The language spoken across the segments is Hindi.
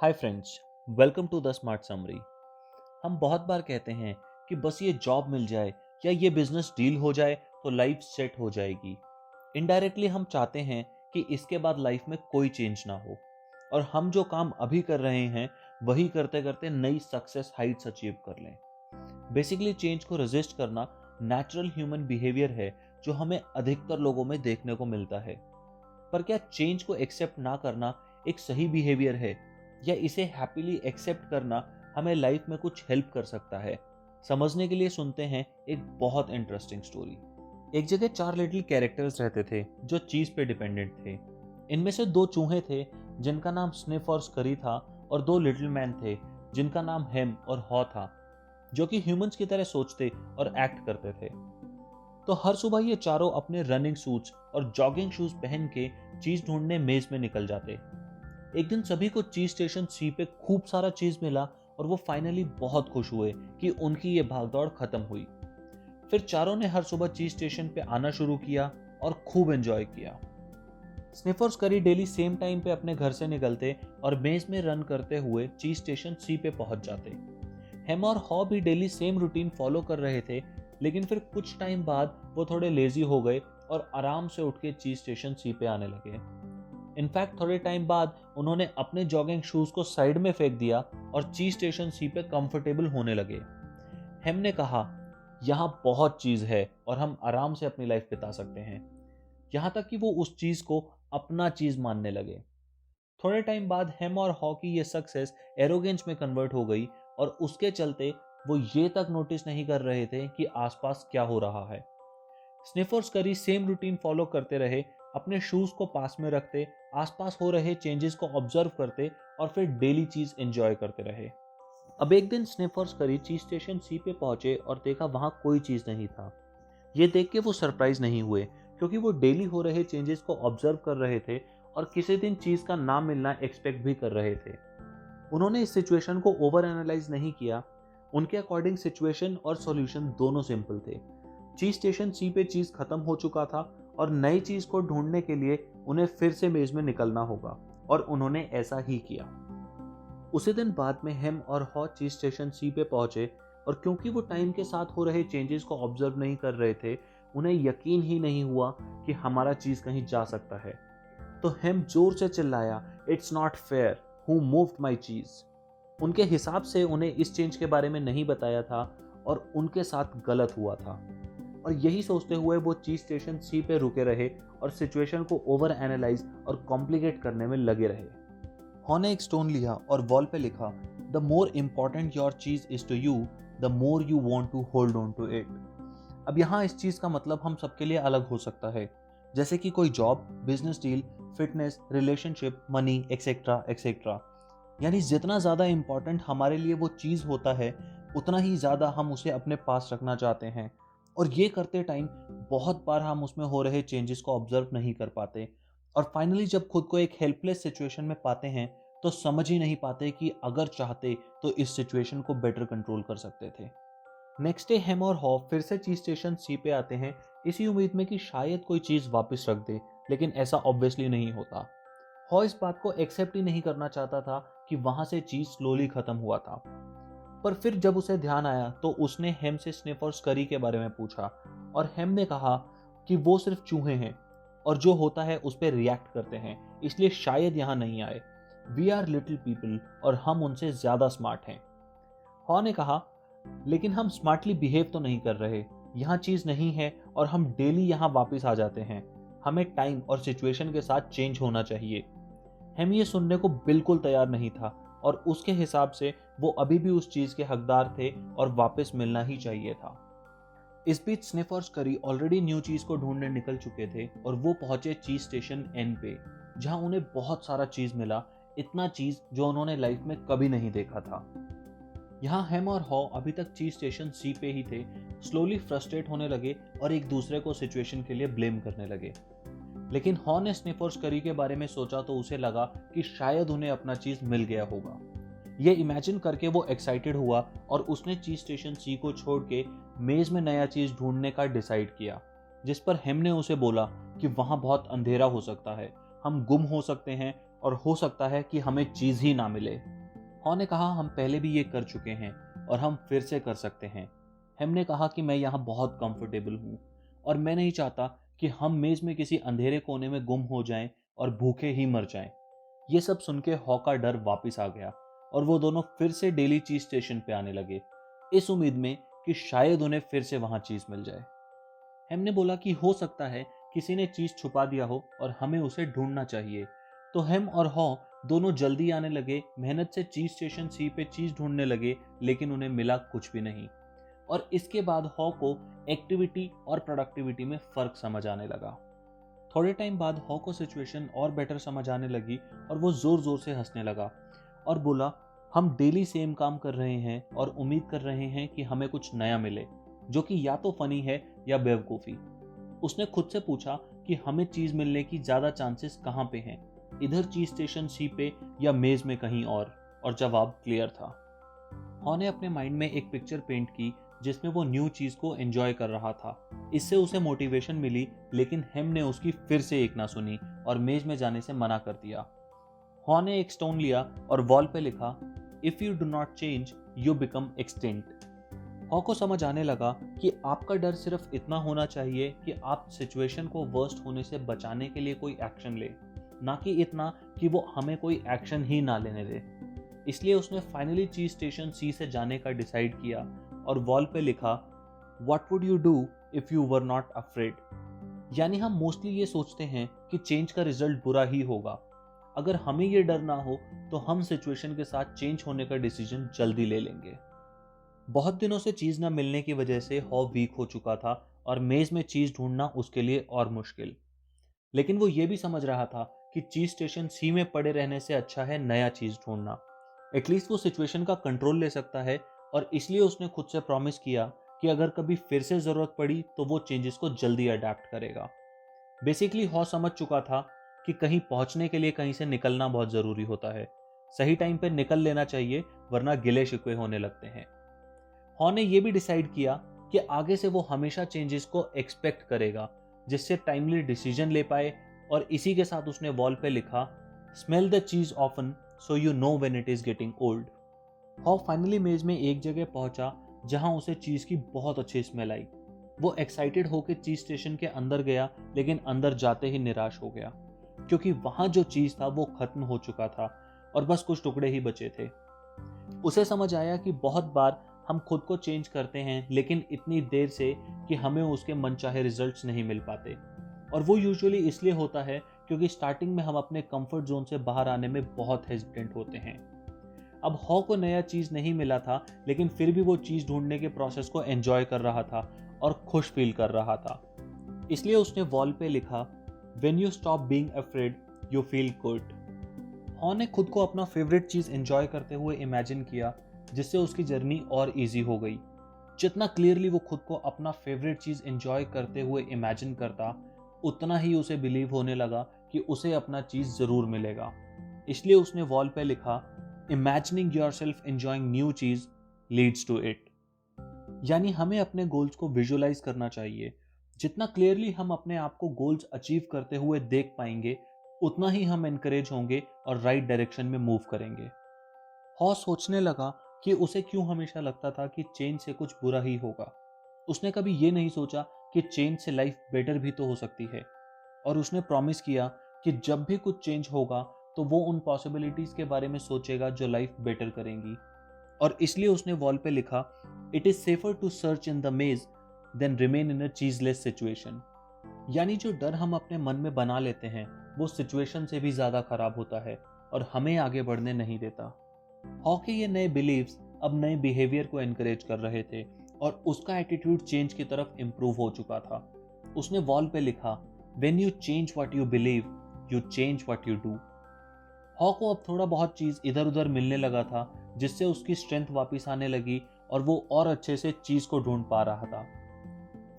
Hi friends, welcome to the smart summary. हम बहुत बार कहते हैं कि बस ये जॉब मिल जाए या ये बिजनेस डील हो जाए तो लाइफ सेट हो जाएगी। इनडायरेक्टली हम चाहते हैं कि इसके बाद लाइफ में कोई चेंज ना हो और हम जो काम अभी कर रहे हैं वही करते करते नई सक्सेस हाइट्स अचीव कर लें। बेसिकली चेंज को रेजिस्ट करना नेचुरल ह्यूमन बिहेवियर है जो हमें अधिकतर लोगों में देखने को मिलता है। पर क्या चेंज को एक्सेप्ट ना करना एक सही बिहेवियर है, या इसे हैप्पीली एक्सेप्ट करना हमें लाइफ में कुछ हेल्प कर सकता है? समझने के लिए सुनते हैं एक बहुत इंटरेस्टिंग स्टोरी। एक जगह चार लिटिल कैरेक्टर्स रहते थे जो चीज पे डिपेंडेंट थे। इनमें से दो चूहे थे जिनका नाम स्निफ और स्करी था, और दो लिटिल मैन थे जिनका नाम हेम और हॉ था, जो कि ह्यूमंस की तरह सोचते और एक्ट करते थे। तो हर सुबह ये चारों अपने रनिंग सूट्स और जॉगिंग शूज पहन के चीज ढूंढने मेज में निकल जाते। एक दिन सभी को चीज स्टेशन सी पे खूब सारा चीज मिला और वो फाइनली बहुत खुश हुए कि उनकी ये भागदौड़ खत्म हुई। फिर चारों ने हर सुबह चीज स्टेशन पे आना शुरू किया और खूब एंजॉय किया। स्निफर्स करी डेली सेम टाइम पे अपने घर से निकलते और मेज में रन करते हुए चीज स्टेशन सी पे पहुंच जाते। हेम और हॉ भी डेली सेम रूटीन फॉलो कर रहे थे, लेकिन फिर कुछ टाइम बाद वो थोड़े लेजी हो गए और आराम से उठ के चीज स्टेशन सी पे आने लगे। इनफैक्ट थोड़े टाइम बाद उन्होंने अपने जॉगिंग शूज को साइड में फेंक दिया और चीज स्टेशन सी पे कंफर्टेबल होने लगे। हेम ने कहा, यहाँ बहुत चीज है और हम आराम से अपनी लाइफ बिता सकते हैं। यहाँ तक कि वो उस चीज को अपना चीज मानने लगे। थोड़े टाइम बाद हेम और हॉ की ये सक्सेस एरोगेंस में कन्वर्ट हो गई और उसके चलते वो ये तक नोटिस नहीं कर रहे थे कि आसपास क्या हो रहा है। स्निफर्स करी सेम रूटीन फॉलो करते रहे, अपने शूज को पास में रखते, आसपास हो रहे चेंजेस को ऑब्जर्व करते और फिर डेली चीज एंजॉय करते रहे। अब एक दिन स्निफर्स करी चीज स्टेशन सी पे पहुंचे और देखा वहां कोई चीज नहीं था। ये देख के वो सरप्राइज नहीं हुए, क्योंकि वो डेली हो रहे चेंजेस को ऑब्जर्व कर रहे थे और किसी दिन चीज का ना मिलना एक्सपेक्ट भी कर रहे थे। उन्होंने इस सिचुएशन को ओवर एनालाइज नहीं किया। उनके अकॉर्डिंग सिचुएशन और सॉल्यूशन दोनों सिंपल थे। चीज स्टेशन सी पे चीज खत्म हो चुका था और नई चीज को ढूंढने के लिए उन्हें फिर से मेज में निकलना होगा, और उन्होंने ऐसा ही किया। उसी दिन बाद में हेम और हॉ चीज स्टेशन सी पे पहुंचे, और क्योंकि वो टाइम के साथ हो रहे चेंजेस को ऑब्जर्व नहीं कर रहे थे, उन्हें यकीन ही नहीं हुआ कि हमारा चीज कहीं जा सकता है। तो हेम जोर से चिल्लाया, it's not fair, who moved my चीज। उनके हिसाब से उन्हें इस चेंज के बारे में नहीं बताया था और उनके साथ गलत हुआ था। और यही सोचते हुए वो चीज स्टेशन सी पे रुके रहे और सिचुएशन को ओवर एनालाइज और कॉम्प्लिकेट करने में लगे रहे। हॉ ने एक स्टोन लिया और वॉल पे लिखा, द मोर इम्पॉर्टेंट योर चीज is to you, the more you want to hold on to it. अब यहाँ इस चीज का मतलब हम सबके लिए अलग हो सकता है, जैसे कि कोई job, business deal, fitness, relationship, money, etcetera etcetera. यानी जितना ज्यादा इंपॉर्टेंट हमारे लिए वो चीज होता है, उतना ही ज्यादा हम उसे अपने पास रखना चाहते हैं। और ये करते टाइम बहुत बार हम उसमें हो रहे चेंजेस को ऑब्जर्व नहीं कर पाते, और फाइनली जब खुद को एक हेल्पलेस सिचुएशन में पाते हैं तो समझ ही नहीं पाते कि अगर चाहते तो इस सिचुएशन को बेटर कंट्रोल कर सकते थे। नेक्स्ट डे हेम और हॉ फिर से चीज स्टेशन सी पे आते हैं, इसी उम्मीद में कि शायद कोई चीज वापस रख दे, लेकिन ऐसा ऑब्वियसली नहीं होता। हॉ इस बात को एक्सेप्ट ही नहीं करना चाहता था कि वहां से चीज स्लोली खत्म हुआ था। पर फिर जब उसे ध्यान आया तो उसने हेम से स्निफ और स्करी के बारे में पूछा, और हेम ने कहा कि वो सिर्फ चूहे हैं और जो होता है उस पर रिएक्ट करते हैं, इसलिए शायद यहाँ नहीं आए। वी आर लिटिल पीपल और हम उनसे ज्यादा स्मार्ट हैं। हॉ ने कहा, लेकिन हम स्मार्टली बिहेव तो नहीं कर रहे, यहाँ चीज नहीं है और हम डेली यहाँ वापस आ जाते हैं। हमें टाइम और सिचुएशन के साथ चेंज होना चाहिए। हेम ये सुनने को बिल्कुल तैयार नहीं था, और उसके हिसाब से वो अभी भी उस चीज के हकदार थे और वापस मिलना ही चाहिए था। इस बीच स्निफ और स्करी ऑलरेडी न्यू चीज को ढूंढने निकल चुके थे और वो पहुंचे चीज स्टेशन एन पे, जहां उन्हें बहुत सारा चीज मिला, इतना चीज जो उन्होंने लाइफ में कभी नहीं देखा था। यहाँ हेम और हॉ अभी तक चीज स्टेशन सी पे ही थे, स्लोली फ्रस्ट्रेट होने लगे और एक दूसरे को सिचुएशन के लिए ब्लेम करने लगे। लेकिन हॉ ने स्निफ और स्करी के बारे में सोचा तो उसे लगा कि शायद उन्हें अपना चीज मिल गया होगा। ये इमेजिन करके वो एक्साइटेड हुआ और उसने चीज स्टेशन सी को छोड़ के मेज में नया चीज ढूंढने का डिसाइड किया, जिस पर हेम ने उसे बोला कि वहां बहुत अंधेरा हो सकता है, हम गुम हो सकते हैं और हो सकता है कि हमें चीज ही ना मिले। हॉ ने कहा हम पहले भी ये कर चुके हैं और हम फिर से कर सकते हैं। हेम ने कहा कि मैं यहाँ बहुत कंफर्टेबल हूँ और मैं नहीं चाहता कि हम मेज में किसी अंधेरे कोने में गुम हो जाएं और भूखे ही मर जाएं। ये सब सुन के हॉ का डर वापस आ गया और वो दोनों फिर से डेली चीज स्टेशन पे आने लगे, इस उम्मीद में कि शायद उन्हें फिर से वहां चीज मिल जाए। हेम ने बोला कि हो सकता है किसी ने चीज छुपा दिया हो और हमें उसे ढूंढना चाहिए। तो हेम और हॉ दोनों जल्दी आने लगे, मेहनत से चीज स्टेशन सी पे चीज ढूंढने लगे, लेकिन उन्हें मिला कुछ भी नहीं। और इसके बाद हॉ को एक्टिविटी और प्रोडक्टिविटी में फर्क समझ आने लगा। थोड़े टाइम बाद हॉ को सिचुएशन और बेटर समझ आने लगी और वो जोर जोर से हंसने लगा और बोला हम डेली सेम काम कर रहे हैं और उम्मीद कर रहे हैं कि हमें कुछ नया मिले, जो कि या तो फनी है या बेवकूफ़ी। उसने खुद से पूछा कि हमें चीज़ मिलने की ज़्यादा चांसेस कहाँ पे हैं, इधर चीज स्टेशन सी पे या मेज में कहीं और जवाब क्लियर था। हॉ ने अपने माइंड में एक पिक्चर पेंट की जिसमें वो न्यू चीज को एंजॉय कर रहा था। इससे उसे मोटिवेशन मिली, लेकिन हेम ने उसकी फिर से एक ना सुनी और मेज में जाने से मना कर दिया। हॉ ने एक स्टोन लिया और वॉल पे लिखा, if you do not change you become extinct. हॉ को समझ आने लगा कि आपका डर सिर्फ इतना होना चाहिए कि आप सिचुएशन को वर्स्ट होने से बचाने के लिए कोई एक्शन ले, ना कि इतना कि वो हमें कोई एक्शन ही ना लेने दे। इसलिए उसने फाइनली चीज स्टेशन सी से जाने का डिसाइड किया और वॉल पे लिखा, what would you do if you were not afraid. यानी हम मोस्टली ये सोचते हैं कि चेंज का रिजल्ट बुरा ही होगा। अगर हमें ये डर ना हो तो हम सिचुएशन के साथ चेंज होने का डिसीजन जल्दी ले लेंगे। बहुत दिनों से चीज ना मिलने की वजह से हॉ वीक हो चुका था और मेज में चीज ढूंढना उसके लिए और मुश्किल। लेकिन वो ये भी समझ रहा था कि चीज स्टेशन सी में पड़े रहने से अच्छा है नया चीज ढूंढना। एटलीस्ट वो सिचुएशन का कंट्रोल ले सकता है और इसलिए उसने खुद से प्रॉमिस किया कि अगर कभी फिर से जरूरत पड़ी तो वो चेंजेस को जल्दी अडेप्ट करेगा। बेसिकली हॉ समझ चुका था कि कहीं पहुंचने के लिए कहीं से निकलना बहुत जरूरी होता है। सही टाइम पे निकल लेना चाहिए, वरना गिले शिकवे होने लगते हैं। हॉ ने यह भी डिसाइड किया कि आगे से वो हमेशा चेंजेस को एक्सपेक्ट करेगा, जिससे टाइमली डिसीजन ले पाए। और इसी के साथ उसने वॉल पे लिखा, smell the cheese often so you know when it is getting old. हॉ फाइनली मेज में एक जगह पहुंचा जहां उसे चीज की बहुत अच्छी स्मेल आई। वो एक्साइटेड होकर चीज स्टेशन के अंदर गया, लेकिन अंदर जाते ही निराश हो गया, क्योंकि वहां जो चीज था वो खत्म हो चुका था और बस कुछ टुकड़े ही बचे थे। उसे समझ आया कि बहुत बार हम खुद को चेंज करते हैं, लेकिन इतनी देर से कि हमें उसके मनचाहे रिजल्ट्स नहीं मिल पाते। और वो यूजुअली इसलिए होता है क्योंकि स्टार्टिंग में हम अपने कंफर्ट जोन से बाहर आने में बहुत हेजिटेंट होते हैं। अब हॉ को नया चीज नहीं मिला था, लेकिन फिर भी वो चीज ढूंढने के प्रोसेस को एंजॉय कर रहा था और खुश फील कर रहा था। इसलिए उसने वॉल पे लिखा, when you stop being afraid you feel good. हॉ ने खुद को अपना फेवरेट चीज एंजॉय करते हुए इमेजिन किया, जिससे उसकी जर्नी और इजी हो गई। जितना क्लियरली वो खुद को अपना फेवरेट चीज एंजॉय करते हुए इमेजिन करता, उतना ही उसे बिलीव होने लगा कि उसे अपना चीज जरूर मिलेगा। इसलिए उसने वॉल पे लिखा, इमेजिनिंग योरसेल्फ एंजॉयिंग न्यू चीज लीड्स टू इट। यानी हमें अपने गोल्स को विजुअलाइज करना चाहिए। जितना क्लियरली हम अपने आप को गोल्स अचीव करते हुए देख पाएंगे, उतना ही हम एनकरेज होंगे और राइट डायरेक्शन में मूव करेंगे। हॉ सोचने लगा कि उसे क्यों हमेशा लगता था कि चेंज से कुछ बुरा ही होगा। उसने कभी ये नहीं सोचा कि चेंज से लाइफ बेटर भी तो हो सकती है। और उसने प्रॉमिस किया कि जब भी कुछ चेंज होगा तो वो उन पॉसिबिलिटीज के बारे में सोचेगा जो लाइफ बेटर करेंगी। और इसलिए उसने वॉल पे लिखा, it is safer to search in the maze then remain in a cheeseless situation. यानी जो डर हम अपने मन में बना लेते हैं वो सिचुएशन से भी ज्यादा खराब होता है और हमें आगे बढ़ने नहीं देता। हॉ के ये नए बिलीव्स अब नए बिहेवियर को एनकरेज कर रहे थे और उसका एटीट्यूड चेंज की तरफ इंप्रूव हो चुका था। उसने वॉल पे लिखा, when you change what you believe you change what you do. हॉ को अब थोड़ा बहुत चीज इधर उधर मिलने लगा था, जिससे उसकी स्ट्रेंथ वापस आने लगी और वो और अच्छे से चीज को ढूंढ पा रहा था।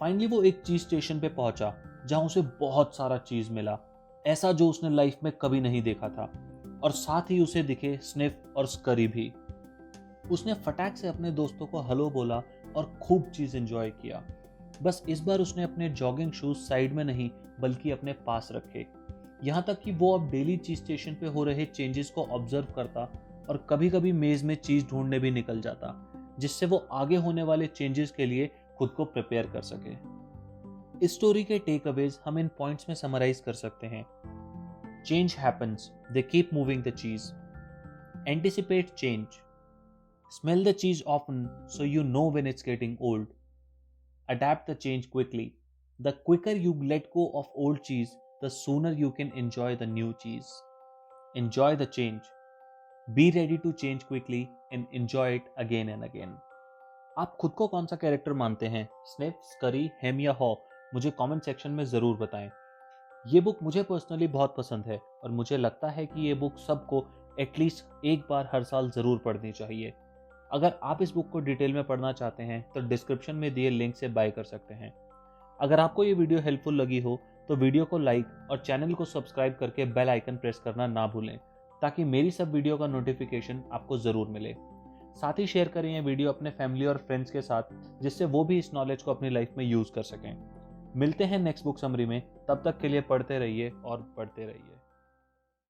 फाइनली वो एक चीज स्टेशन पे पहुंचा जहां उसे बहुत सारा चीज मिला, ऐसा जो उसने लाइफ में कभी नहीं देखा था। और साथ ही उसे दिखे स्निफ और स्करी भी। उसने फटाक से अपने दोस्तों को हेलो बोला और खूब चीज एंजॉय किया। बस इस बार उसने अपने जॉगिंग शूज साइड में नहीं बल्कि अपने पास रखे। यहाँ तक कि वो अब डेली चीज स्टेशन पे हो रहे चेंजेस को ऑब्जर्व करता और कभी कभी मेज में चीज ढूंढने भी निकल जाता, जिससे वो आगे होने वाले चेंजेस के लिए खुद को प्रिपेयर कर सके। इस स्टोरी के टेक अवेज हम इन पॉइंट्स में समराइज कर सकते हैं। Change happens, they keep moving the cheese. Anticipate change, smell the cheese often so you know when it's getting old. Adapt the change quickly, the quicker you let go of old cheese, the sooner you can enjoy the new cheese. Enjoy the change, be ready to change quickly and enjoy it again and again. आप खुद को कौन सा कैरेक्टर मानते हैं, स्नेप, स्करी, हेम या हॉ? मुझे कमेंट सेक्शन में ज़रूर बताएं। ये बुक मुझे पर्सनली बहुत पसंद है और मुझे लगता है कि ये बुक सबको एटलीस्ट एक बार हर साल ज़रूर पढ़नी चाहिए। अगर आप इस बुक को डिटेल में पढ़ना चाहते हैं तो डिस्क्रिप्शन में दिए लिंक से बाय कर सकते हैं। अगर आपको ये वीडियो हेल्पफुल लगी हो तो वीडियो को लाइक और चैनल को सब्सक्राइब करके बेल आइकन प्रेस करना ना भूलें, ताकि मेरी सब वीडियो का नोटिफिकेशन आपको ज़रूर मिले। साथ ही शेयर करें ये वीडियो अपने फैमिली और फ्रेंड्स के साथ, जिससे वो भी इस नॉलेज को अपनी लाइफ में यूज़ कर सकें। मिलते हैं नेक्स्ट बुक समरी में, तब तक के लिए पढ़ते रहिए और पढ़ते रहिए।